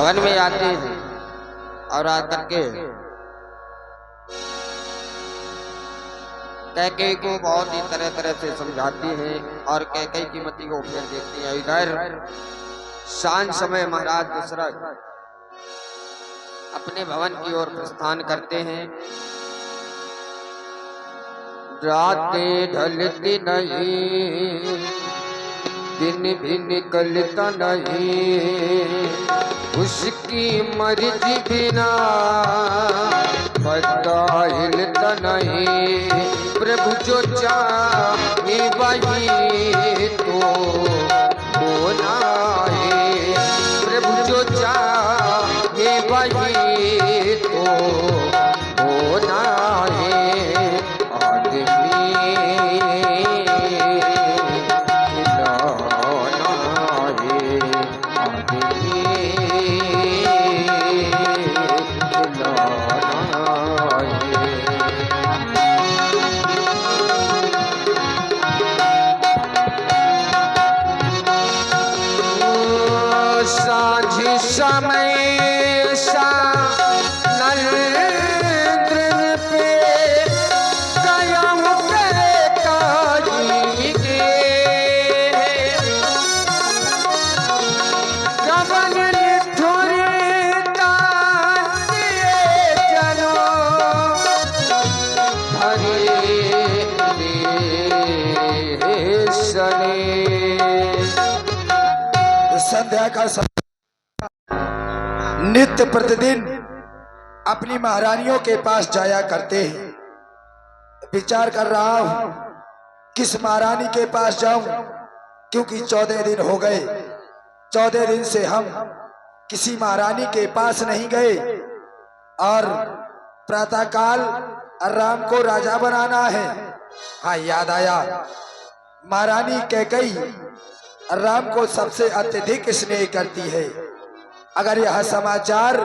भवन में आते हैं और आकर के कैकेयी को बहुत ही तरह तरह से समझाती हैं और कैकेयी की मति को फेर देती है। इधर शाम समय महाराज दशरथ अपने भवन की ओर प्रस्थान करते हैं। रातें ढलती नहीं, दिन भी निकलता नहीं, उसकी मर्जी बिना पता हिलता नहीं। प्रभु जो चाहे वही तो होना है, प्रभु जो चाहे वही तो होना है। संध्या का नित्य प्रतिदिन अपनी महारानियों के पास जाया करते हैं। विचार कर रहा हूं किस महारानी के पास जाऊं, क्योंकि 14 दिन हो गए। 14 दिन से हम किसी महारानी के पास नहीं गए और प्रातःकाल राम को राजा बनाना है। हाँ, याद आया, महारानी कैकेयी राम को सबसे अत्यधिक स्नेह करती है। अगर यह समाचार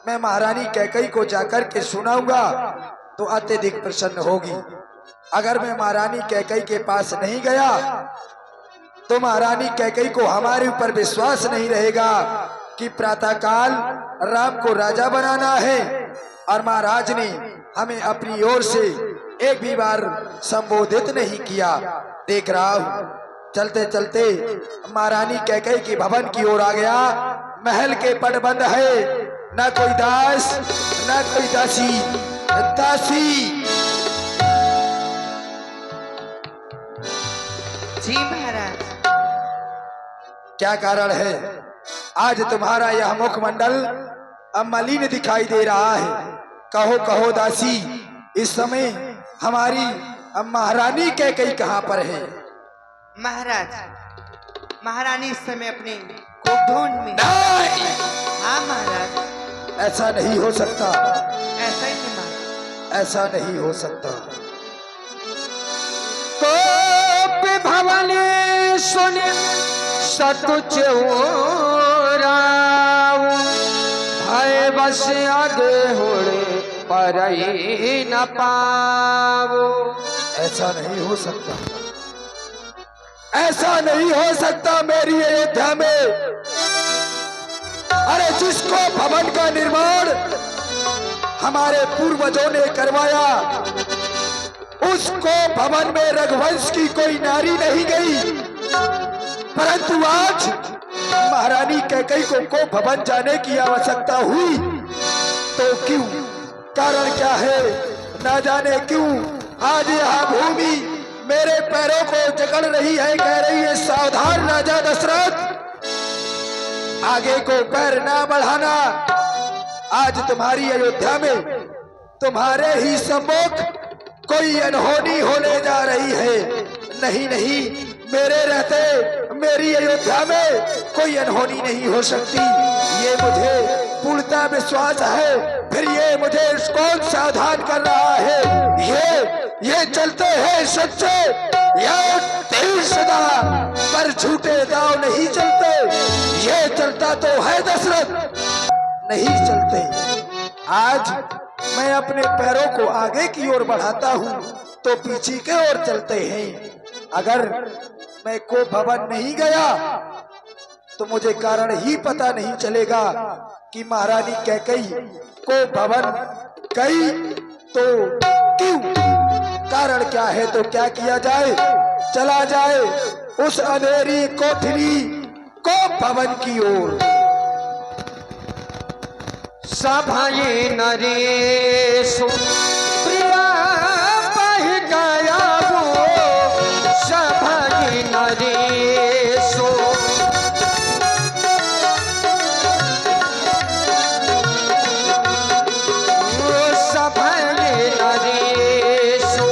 मैं महारानी कैकेयी को जाकर के सुनाऊंगा तो अत्यधिक प्रसन्न होगी। अगर मैं महारानी कैकेयी के पास नहीं गया तो महारानी कैकेयी को हमारे ऊपर विश्वास नहीं रहेगा कि प्रातःकाल राम को राजा बनाना है और महाराज ने हमें अपनी ओर से एक भी बार संबोधित नहीं किया। देख रहा हूं चलते चलते महारानी कैकेयी के भवन की ओर आ गया। महल के पट बंद है, न कोई दास न कोई दासी। दासी जी महाराज, क्या कारण है आज तुम्हारा यह मुखमंडल मलिन दिखाई दे रहा है? कहो कहो दासी, इस समय हमारी महारानी कैकेयी कहाँ पर है? महाराज, महारानी इस समय अपने गोधून में। हाँ महाराज, ऐसा नहीं हो सकता, ऐसा ही नहीं, ऐसा नहीं हो सकता। कोप भवन सुन सतुच भय बस आगे होड़े पर ही न पावो। ऐसा नहीं हो सकता, ऐसा नहीं हो सकता मेरी अयोध्या में। अरे जिसको भवन का निर्माण हमारे पूर्वजों ने करवाया, उसको भवन में रघुवंश की कोई नारी नहीं गई, परंतु आज महारानी कैकेयी को भवन जाने की आवश्यकता हुई तो क्यों? कारण क्या है? ना जाने क्यों आज यह भूमि मेरे पैरों को जकड़ रही है, कह रही है सावधान राजा दशरथ, आगे को पैर ना बढ़ाना। आज तुम्हारी अयोध्या में तुम्हारे ही सम्मुख कोई अनहोनी होने जा रही है। नहीं नहीं, मेरे रहते मेरी अयोध्या में कोई अनहोनी नहीं हो सकती, ये मुझे पूर्णतः विश्वास है। फिर ये मुझे कौन सावधान कर रहा है? ये चलते हैं सच्चे, ये तीर सदा पर झूठे दाव नहीं चलते। ये चलता तो है दशरथ, नहीं चलते। आज मैं अपने पैरों को आगे की ओर बढ़ाता हूँ तो पीछे के ओर चलते हैं। अगर मैं को भवन नहीं गया तो मुझे कारण ही पता नहीं चलेगा कि महारानी कैकेयी को भवन गई तो क्यों, कारण क्या है तो क्या किया जाए। चला जाए उस अंधेरी कोठरी को भवन की ओर। सभाए नरेशु प्रिया बह गया वो, सभाए नरेशु सभाए नरेशु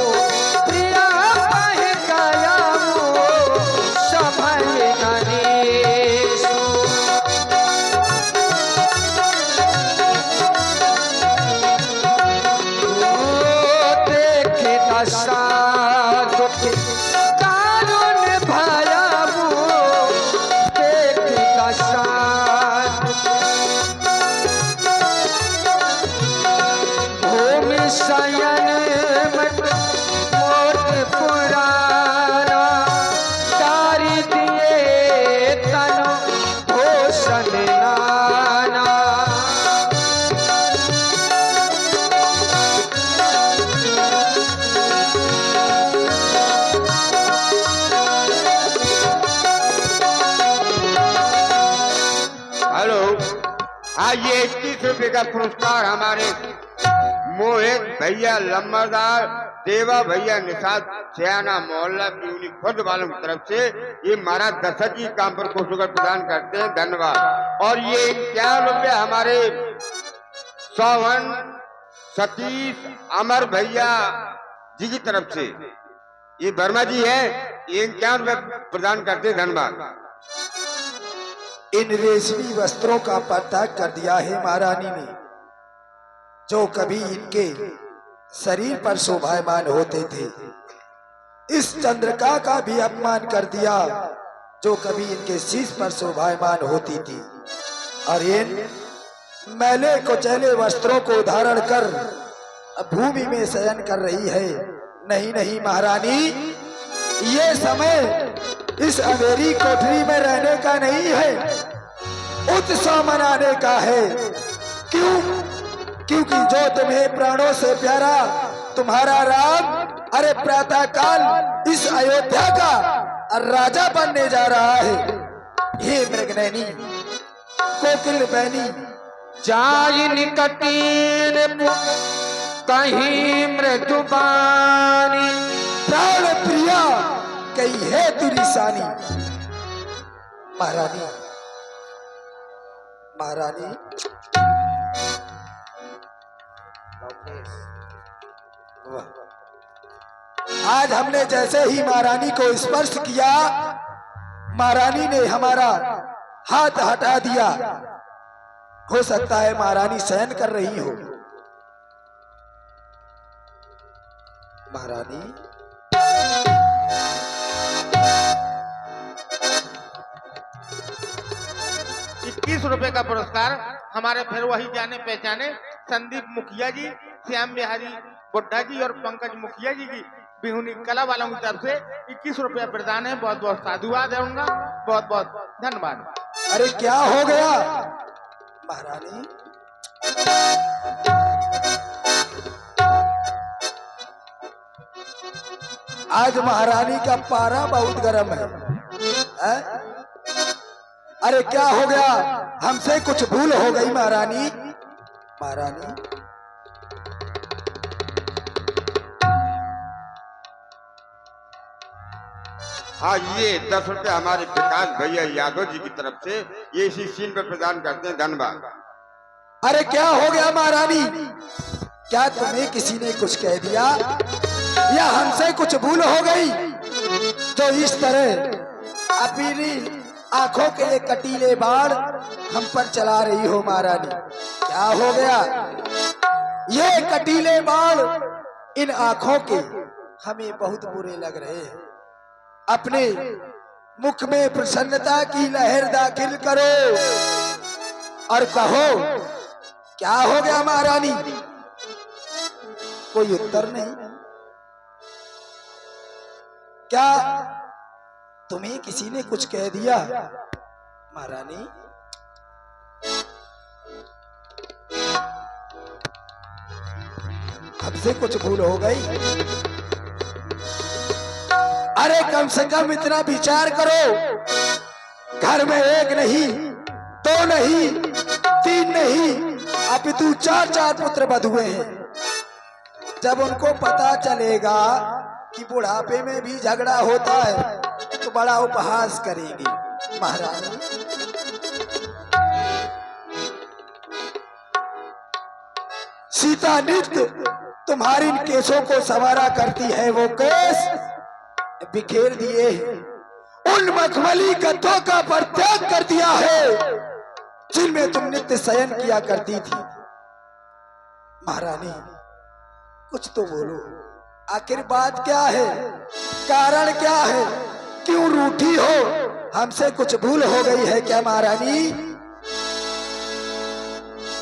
प्रिया बह गया वो, सभाए नरेशु शयन मत मोट पुराना, तारी दिए तनु भूषण नाना। हेलो, आज ये 21 रुपए का पुरस्कार हमारे मोहित भैया लंबरदार, देवा भैया निषाद सियाना मोहल्ला प्यूनी खुद वालों की तरफ से ये महाराज दशरथ जी काम पर कोषोगर प्रदान करते हैं, धन्यवाद। और ये 51 रुपये हमारे सोहन सतीश अमर भैया जी की तरफ से, ये वर्मा जी है, ये 51 रुपये प्रदान करते हैं, धन्यवाद। इन रेशमी वस्त्रों का परित्याग कर दिया है महारानी ने, जो कभी इनके शरीर पर शोभायमान होते थे। इस चंद्रिका का भी अपमान कर दिया, जो कभी इनके शीश पर शोभायमान होती थी। और इन मैले कुचैले वस्त्रों को धारण कर भूमि में शयन कर रही है। नहीं नहीं महारानी, ये समय इस अंधेरी कोठरी में रहने का नहीं है, उत्सव मनाने का है। क्यों? क्योंकि जो तुम्हें प्राणों से प्यारा तुम्हारा राम, अरे प्रातः काल इस अयोध्या का राजा बनने जा रहा है। हे मृगनैनी कोकिल बहनी, जाय निकटीन कहीं मृदुबानी, प्राण प्रिया कही है तुरिसानी। महारानी, महारानी आज हमने जैसे ही महारानी को स्पर्श किया, महारानी ने हमारा हाथ हटा दिया। हो सकता है महारानी शयन कर रही हो। महारानी, 21 रुपए का पुरस्कार हमारे फिर वही जाने पहचाने संदीप मुखिया जी, श्याम बिहारी बुड्ढा जी और पंकज मुखिया जी की बिहुनी कला वालों की तरफ से 21 रुपया प्रदान है। बहुत बहुत साधुवाद है उनका, बहुत बहुत धन्यवाद। अरे क्या हो गया महारानी? आज महारानी का पारा बहुत गर्म है? अरे क्या हो गया? हमसे कुछ भूल हो गई महारानी? महारानी, हाँ, ये 10 रुपए हमारे विकास भैया यादव जी की तरफ से ये इसी सीन पर प्रदान करते हैं, धन्यवाद। अरे क्या हो गया महारानी? क्या तुम्हें किसी ने कुछ कह दिया या हमसे कुछ भूल हो गई जो इस तरह अपनी आंखों के ये कटीले बाण हम पर चला रही हो महारानी? क्या हो गया? ये कटीले बाण इन आंखों के हमें बहुत बुरे लग रहे हैं। अपने मुख में प्रसन्नता की लहर दाखिल करो और कहो क्या हो गया महारानी? कोई उत्तर नहीं। क्या तुम्हें किसी ने कुछ कह दिया महारानी, हमसे कुछ भूल हो गई। अरे कम से कम इतना विचार करो, घर में एक नहीं, दो नहीं, तीन नहीं, अपितु चार चार पुत्र बधुए हैं। जब उनको पता चलेगा कि बुढ़ापे में भी झगड़ा होता है तो बड़ा उपहास करेंगे। महारानी, सीता नित्य तुम्हारी इन केसों को संवारा करती है, वो केस बिखेर दिए, उन मखमली गद्दों का परित्याग कर दिया है जिनमें तुम नित्य शयन किया करती थी। महारानी, कुछ तो बोलो, आखिर बात क्या है, कारण क्या है, क्यों रूठी हो? हमसे कुछ भूल हो गई है क्या महारानी?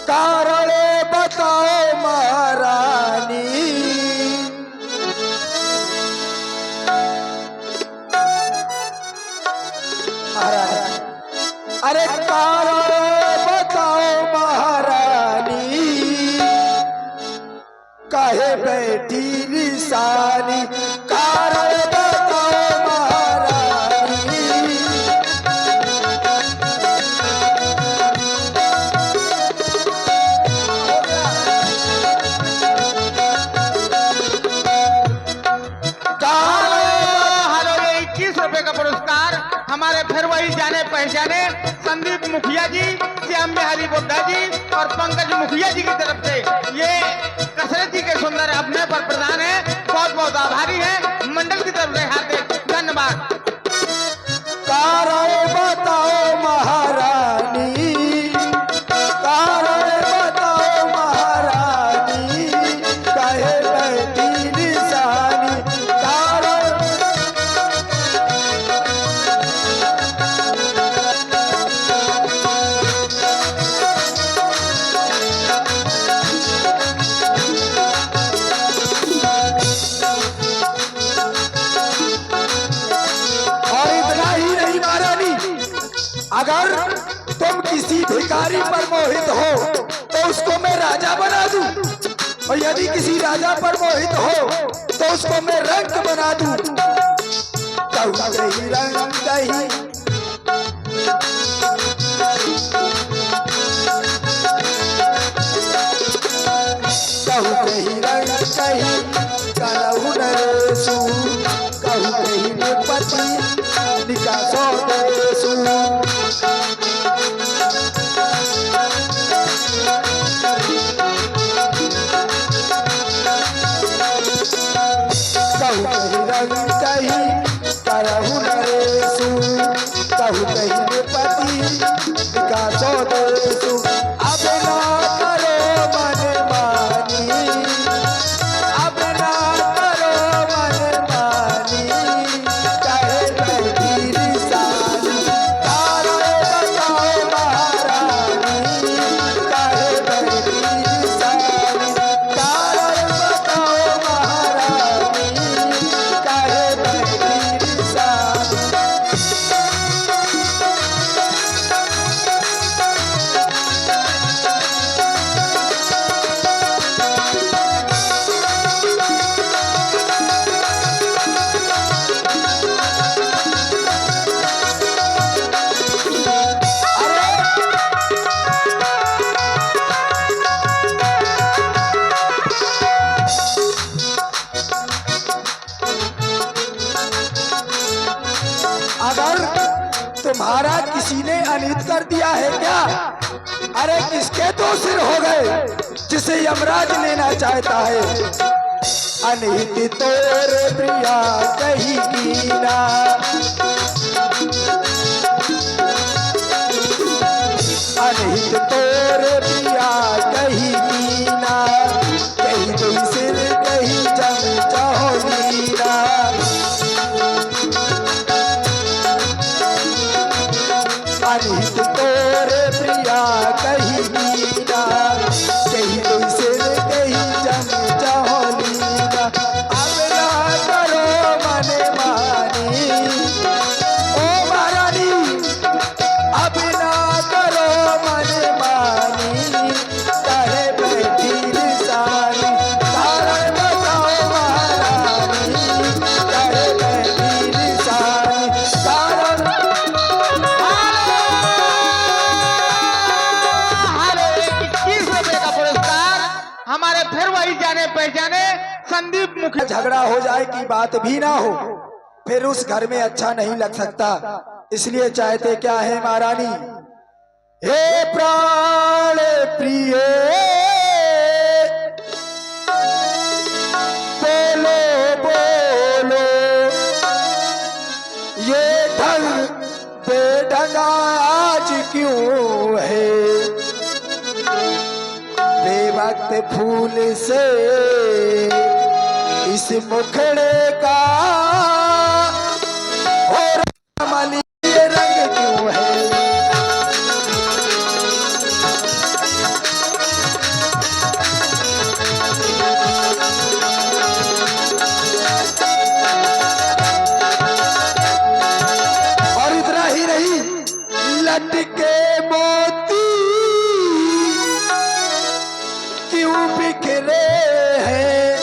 कारण बताओ महारानी। महारानी, अरे कारण बताओ महारानी, काहे बैठी निशानी? कारण बताओ महारानी। हेलो, ये 21 रुपए का पुरस्कार हमारे फिर वही जाने पहचाने संदीप मुखिया जी, श्याम बिहारी बुड्ढा जी और पंकज मुखिया जी की तरफ से ये कसरत जी के सुंदर अभिनय पर प्रदान है। बहुत बहुत आभारी है मंडल की तरफ से, हार्दिक धन्यवाद। कारण बताओ महारानी, कारण बताओ महारानी, काहे बैठी निशानी? कारण और इतना ही नहीं महारानी, अगर तुम किसी भिखारी पर मोहित हो तो उसको मैं राजा बना दूं, और यदि किसी राजा पर मोहित हो तो उसको मैं रंक बना दूं। कहूं कहीं रंग कहीं, कहूं कहीं रंग कहीं, करहु नरेशु, कहूं कहीं निपति निकासो देशु। कहूं कहीं रंग कहीं, करहु नरेशु, कहूं कहीं निपति निकासो देशु। अब ना करो मनमानी, अब ना करो मनमानी, काहे बैठी निशानी? कारण बताओ महारानी, काहे बैठी निशानी? कारण बताओ महारानी, काहे बैठी निशानी? अगर तुम्हारा किसी ने अनित कर दिया है क्या? अरे किसके तो सिर हो गए जिसे यमराज लेना चाहता है? अनित तोरे प्रिया कही कीना, अनित तोरे प्रिया कही कीना, कही तो सिर कही जम चौलीना। अनित तोरे प्रिया कही मीना, कही तुम सिर कही जम चौलीना। अब ना करो मन मानी, ओ महारानी, अब हमारे फिर वही जाने पहचाने संदीप मुखिया। झगड़ा हो जाए की बात भी ना हो, फिर उस घर में अच्छा नहीं लग सकता। इसलिए चाहते क्या है महारानी, हे प्राण प्रिय बोलो बोलो, ये ढंग बेढंग आज क्यों है, बेवक्त फूल से इस मुखड़े का और कमली ये रंग क्यों है। और इतना ही नहीं, लटके मोती क्यों बिखरे हैं,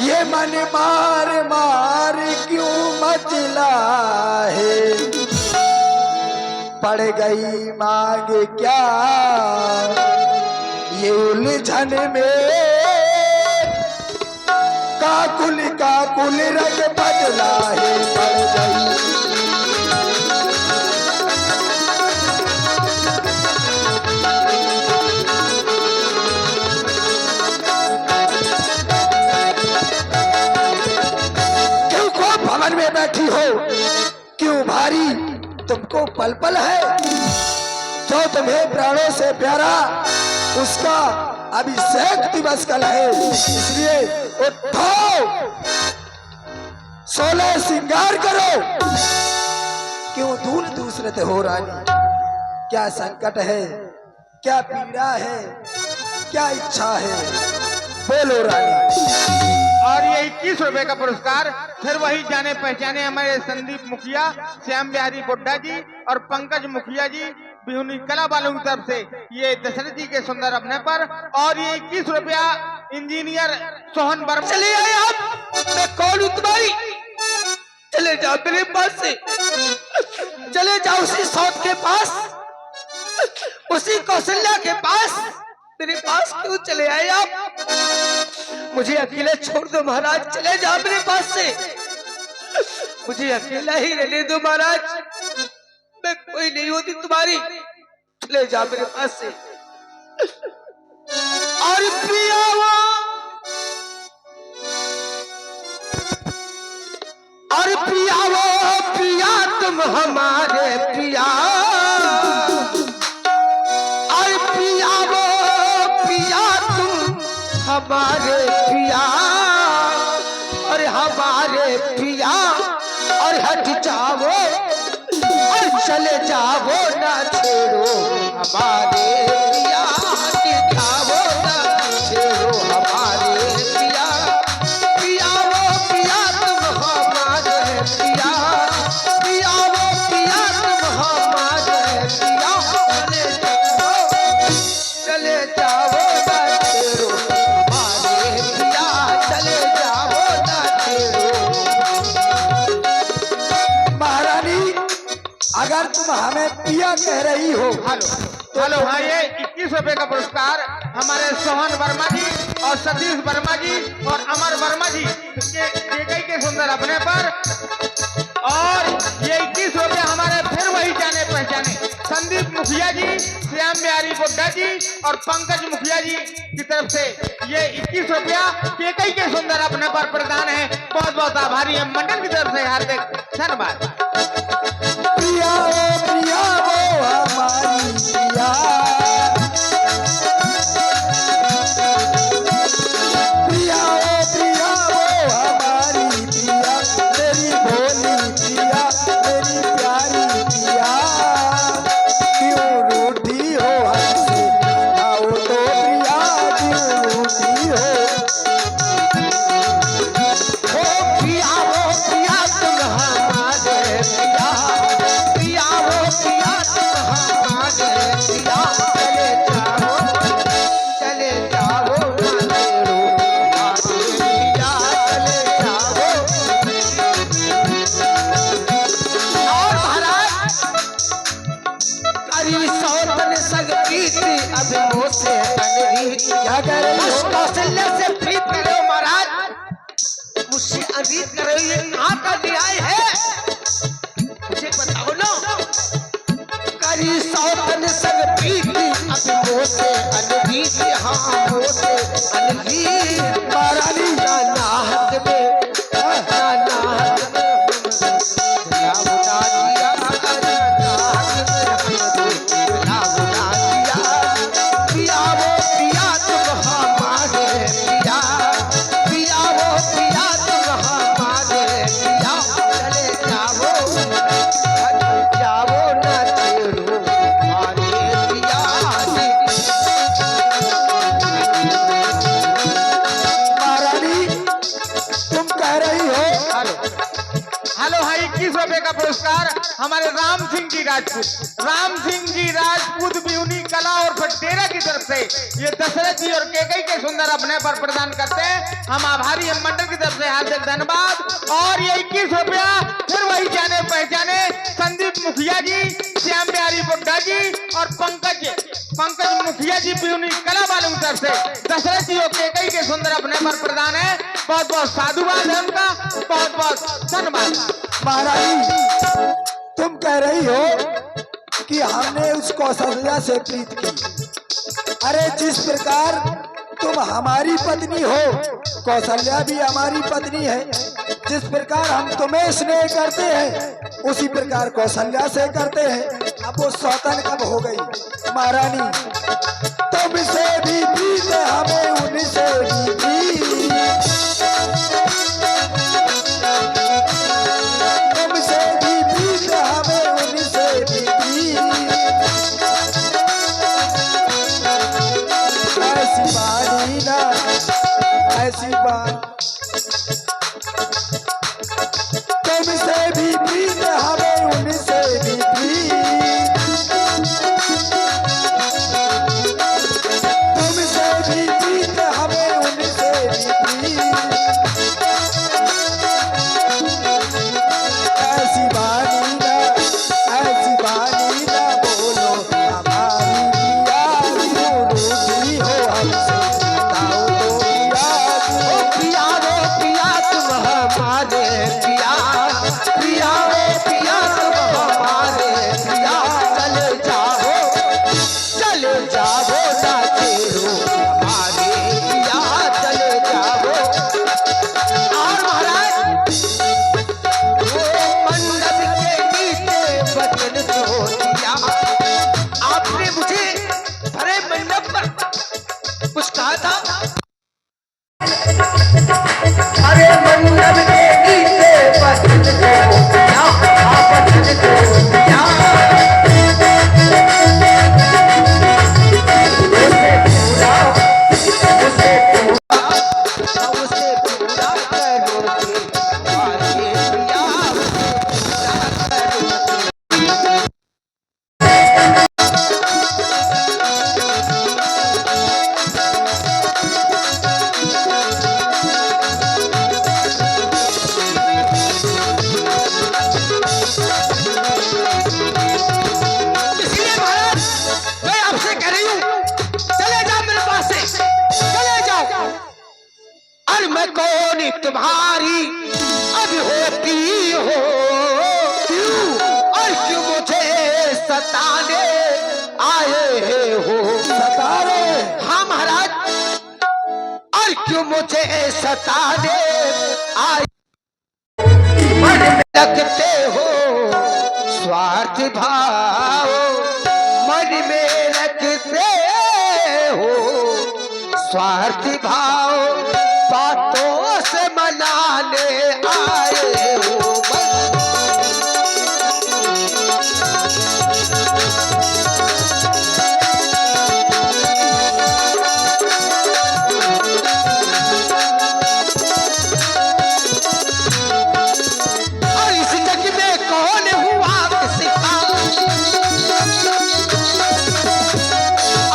ये मन मार मार क्यों मचला है, पड़ गई मांग क्या ये उलझन में, काकुल काकुल रंग बदला है, पड़ गई। में बैठी हो क्यों भारी तुमको पल पल है, जो तुम्हें प्राणों से प्यारा उसका अभिषेक दिवस कल है, इसलिए उठो 16 श्रृंगार करो। क्यों दूर दूसरत हो रानी, क्या संकट है, क्या पीड़ा है, क्या इच्छा है, बोलो रानी। और ये 21 रुपए का पुरस्कार फिर वही जाने पहचाने हमारे संदीप मुखिया, श्याम बिहारी बुड्ढा जी और पंकज मुखिया जी बिहुनी कला वालों की तरफ से ये दशरथ जी के सुंदर अपने पर। और ये 21 रुपया इंजीनियर सोहन वर्मा। चले आए आप, मैं कौन हूं तुम्हारी, चले जाओ मेरे पास से, चले जाओ उसी सौत के पास, उसी कौशल्या के पास, मेरे पास क्यों चले आए आप, मुझे अकेले छोड़ दो महाराज, चले जाओ मेरे पास से, मुझे अकेला ही रहने दो महाराज, मैं कोई नहीं होती तुम्हारी, चले जाओ मेरे पास से। और प्रिया और प्रिया तुम हमारे प्रिया, और प्रिया तुम हमारे प्रिया, और हमारे प्रिया, और हट जाओ और चले जाओ ना छेड़ो हमारे प्रिया, हट जाओ ना छेड़ो हमारे प्रिया, प्रिया तुम हमारे प्रिया, प्रिया तुम हमारे प्रिया, चले जाओ ना छेड़ो हमारे प्रिया, चले जाओ ना छेड़ो। महारानी अगर तुम हमें पिया कह रही हो, हेलो हाँ, ये 21 रुपए का पुरस्कार हमारे सोहन वर्मा जी और सतीश वर्मा जी और अमर वर्मा जी के सुंदर अपने पर। और ये 21 रुपए हमारे फिर वही जाने पहचाने संदीप मुखिया जी, श्याम बिहारी बुड्ढा जी और पंकज मुखिया जी की तरफ से ये 21 रुपया केकई के सुंदर अपने पर प्रदान है। बहुत बहुत आभारी है मंडल की तरफ से, हार्दिक धन्यवाद। प्रिया वो हमारी प्रिया, प्रिया वो हमारी प्रिया, मेरी भोली प्रिया, मेरी प्यारी प्रिया, क्यों रूठी हो हमसे, आओ तो प्रिया क्यों रूठी हो। प्रिया तुम हमारे प्रिया, प्रिया तुम हमारे प्रिया, चले जाओ ना छेड़ो हमारे प्रिया, चले जाओ। और महाराज करी सौतन संग प्रीति अब मुँह से अनरीत। क्या कह रही बस हो? कौशल्या से प्रीत कर रहे हो महाराज, मुझसे अनरीत कर रहे हो, ये कहाँ का न्याय है मुझे बताओ ना। करी सौतन संग प्रीति अब मुँह से अनरीत, हाँ मुँह से अनरीत। महारानी नाना हद में नाना हद में दिया बुला दिया, नाना हद में दिया बुला दिया। पिया वो पिया तुम हमारे पिया, पिया वो पिया तुम हमारे पिया। चले जाओ न छेड़ो हमारे पिया। महारानी तुम कह रही हो हेलो हाँ 21 रुपए का पुरस्कार हमारे राम सिंह जी राजपूत, राम सिंह जी राजपूत बिहुनी कला और फटेरा की तरफ से ये दशरथ जी और केकई के सुंदर अपने पर प्रदान करते हैं। हम आभारी हैं मंडल की तरफ से हार्दिक धन्यवाद। और ये 21 रुपया फिर वही जाने पहचाने संदीप मुखिया जी, श्याम बिहारी बुड्ढा जी और पंकज मुखिया जी बिहुनी कला वालों की तरफ से दशरथ जी और केकई के सुंदर अपने पर प्रदान है। बहुत बहुत साधुवाद है उनका, बहुत बहुत धन्यवाद। महारानी तुम कह रही हो कि हमने उस कौशल्या से प्रीत की। अरे जिस प्रकार तुम हमारी पत्नी हो, कौशल्या भी हमारी पत्नी है। जिस प्रकार हम तुम्हें स्नेह करते हैं उसी प्रकार कौशल्या से करते हैं। अब वो सौतन कब हो गई महारानी? तुमसे भी प्रीत हमें उनसे भी प्रीत, तुमसे भी प्रीत हमें उनसे भी प्रीत। ऐसी बानी ना ऐसी बात, तुमसे भी प्रीत हमें उनसे भी प्रीत, तुमसे भी प्रीत हमें उनसे भी प्रीत। ऐसी बानी ना बोलो हमारी पिया, क्यों रूठी हो हमसे बताओ तो पिया। ओ पिया वो पिया तुम हमारे पिया, पिया वो पिया तुम हमारे पिया। चले जाओ ना छेड़ो हमारे पिया, चले जाओ। और महाराज वो मंडप के नीचे बचन छोड़ दिया, आपने मुझे भरे मंडप पर कुछ कहा था। अरे मंडप के नीचे बचन छोड़ दिया, आप बचन छोड़ दिया। उसे पूरा करोगे हमारे पिया, इसलिए महाराज मैं आपसे कह रही हूँ चले जाओ मेरे पास से, चले जाओ। और मैं कौन तुम्हारी अब होती हो, क्यों और क्यों मुझे सताने आए हो। सतारे हाँ महाराज, और क्यों मुझे सताने आए, मन में रखते हो स्वार्थ भाव, मन में रखते हो स्वार्थ भाव। बातों से मनाने आए हो और इस जग में कौन हुआ किसका,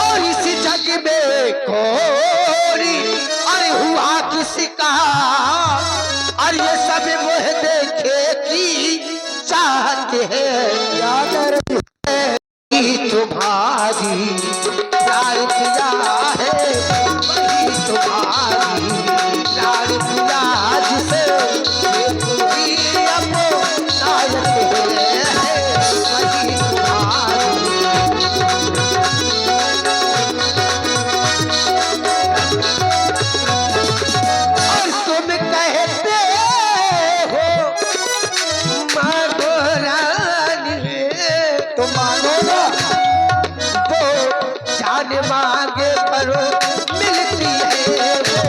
और इस जग में कौन अरे हुआ किसका। और ये सब मोह देखे की चाहते हैं, क्या कह रही हो? तुम्हारी किया है वही तुम्हारी, प्यार किया जिसे ये पूरी अपनायत है वही तुम्हारी। और तुम कहते हो मांगो रानी, तुम मांगो ना, वो जान मांगे पर मिलती है, वो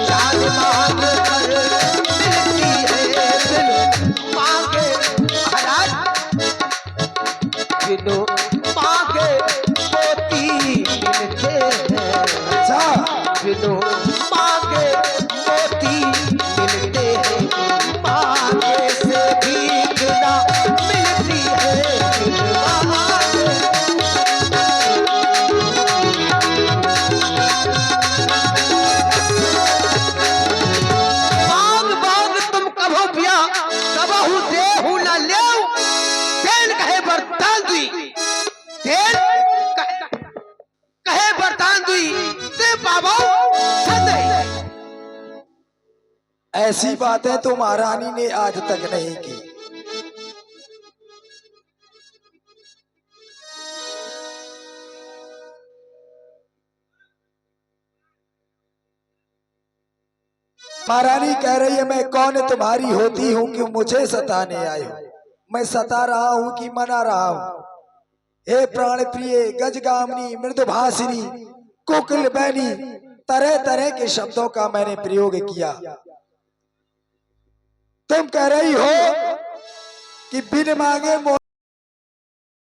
जान मांगे पर मिलती है, बिनु मांगे महाराज बिनु मांगे मोती मिलते हैं, अच्छा बिनु मांगे मोती मिलते हैं, मांगे से भीख ना मिलती है, बिनु मांगे। मांग मांग तुम कभो पिया कबहू देहू न लेऊ, तेल कहे बर्तान दुई, तेल कहे बर्तान दुई ते बाबा सदै। ऐसी बातें तो महारानी ने आज तक नहीं की। महारानी कह रही है मैं कौन तुम्हारी होती हूँ कि मुझे सताने आए हो, मैं सता रहा हूँ कि मना रहा हूँ। हे प्राण प्रिय गजगामिनी मृदुभाषिनी कोकिल बैनी, तरह तरह के शब्दों का मैंने प्रयोग किया। तुम कह रही हो कि बिन मांगे